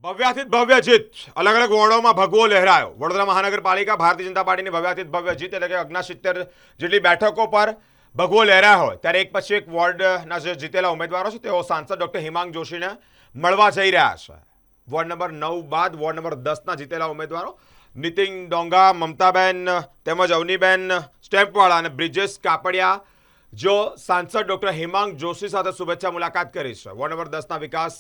ભવ્યાતીત ભવ્ય જીત અલગ અલગ વોર્ડોમાં ભગવો લહેરાયો। વડોદરા મહાનગરપાલિકા ભારતીય જનતા પાર્ટીની ભવ્યાતીત ભવ્ય જીત એટલે કે 69 જેટલી બેઠકો પર ભગવો લહેરાયો હોય ત્યારે એક પછી એક વોર્ડના જે જીતેલા ઉમેદવારો છે તેઓ સાંસદ ડોક્ટર હિમાંગ જોશીને મળવા જઈ રહ્યા છે। વોર્ડ નંબર 9 બાદ વોર્ડ નંબર 10ના જીતેલા ઉમેદવારો નીતિન ડોંગા, મમતાબેન તેમજ અવનીબેન સ્ટેમ્પવાળા અને બ્રિજેશ કાપડિયા जो सांसद डॉक्टर हिमांग जोशी साथ शुभेच्छा मुलाकात करी है। वोर्ड नंबर 10 विकास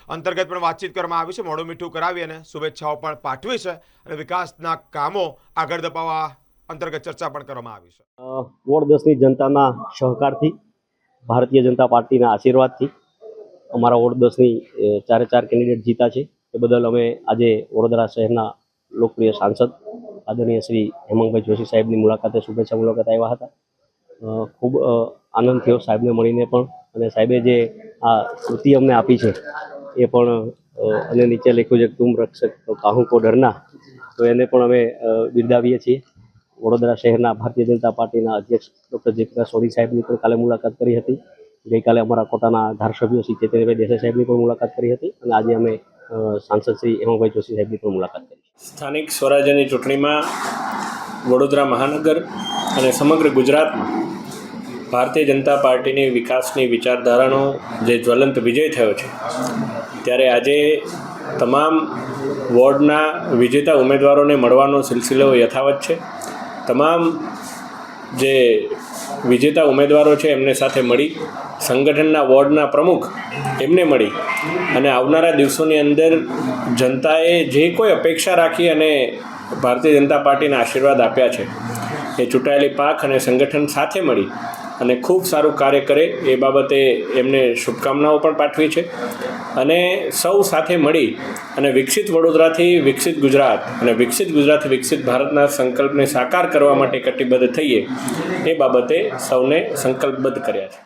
अंतर्गत पण बातचीत करवामां आवी छे। मोडुं मीठुं करावी अने शुभेच्छाओ पण पाठवी छे अने विकासना कामो आगळ धपाववा अंतर्गत चर्चा पण करवामां आवी छे। वोर्ड 10 ની જનતાના સહકારથી ભારતીય જનતા પાર્ટીના આશીર્વાદથી અમારા વોર્ડ 10 ની ચારે ચાર કેન્ડિડેટ જીતા છે। એ બદલ અમે આજે વડોદરા શહેરના લોકપ્રિય સાંસદ આદરણીય શ્રી હેમાંગભાઈ જોશી સાહેબની મુલાકાતે શુભેચ્છા મુલાકાત આવ્યા હતા। ખૂબ આનંદ થયો સાહેબને મળીને પણ, અને સાહેબે જે આ કૃતિ અમને આપી છે એ પણ અને નીચે લખ્યું છે તુમ રક્ષક તો કાહું કો ડરના, તો એને પણ અમે બિરદાવીએ છીએ। વડોદરા શહેરના ભારતીય જનતા પાર્ટીના અધ્યક્ષ ડૉક્ટર જયપ્રકાશ સોની સાહેબની પણ કાલે મુલાકાત કરી હતી। ગઈકાલે અમારા કોટાના ધારાસભ્યો શ્રી ચેતનભાઈ દેસાઈ સાહેબની પણ મુલાકાત કરી હતી અને આજે અમે સાંસદ શ્રી હેમાંગભાઈ જોશી સાહેબની પણ મુલાકાત કરી। સ્થાનિક સ્વરાજ્યની ચૂંટણીમાં વડોદરા મહાનગર અને સમગ્ર ગુજરાતમાં ભારતીય જનતા પાર્ટીની વિકાસની વિચારધારાનો જે જ્વલંત વિજય થયો છે, ત્યારે આજે તમામ વોર્ડના વિજેતા ઉમેદવારોને મળવાનો સિલસિલો યથાવત છે। તમામ જે વિજેતા ઉમેદવારો છે એમને સાથે મળી, સંગઠનના વોર્ડના પ્રમુખ એમને મળી અને આવનારા દિવસોની અંદર જનતાએ જે કોઈ અપેક્ષા રાખી અને ભારતીય જનતા પાર્ટીના આશીર્વાદ આપ્યા છે એ ચૂંટાયેલી પાંખ અને સંગઠન સાથે મળી અને ખૂબ સારું કાર્ય કરે એ બાબતે એમને શુભકામનાઓ પણ પાઠવી છે। અને સૌ સાથે મળી અને વિકસિત વડોદરાથી વિકસિત ગુજરાત અને વિકસિત ગુજરાતથી વિકસિત ભારતના સંકલ્પને સાકાર કરવા માટે કટિબદ્ધ થઈએ એ બાબતે સૌને સંકલ્પબદ્ધ કર્યા છે।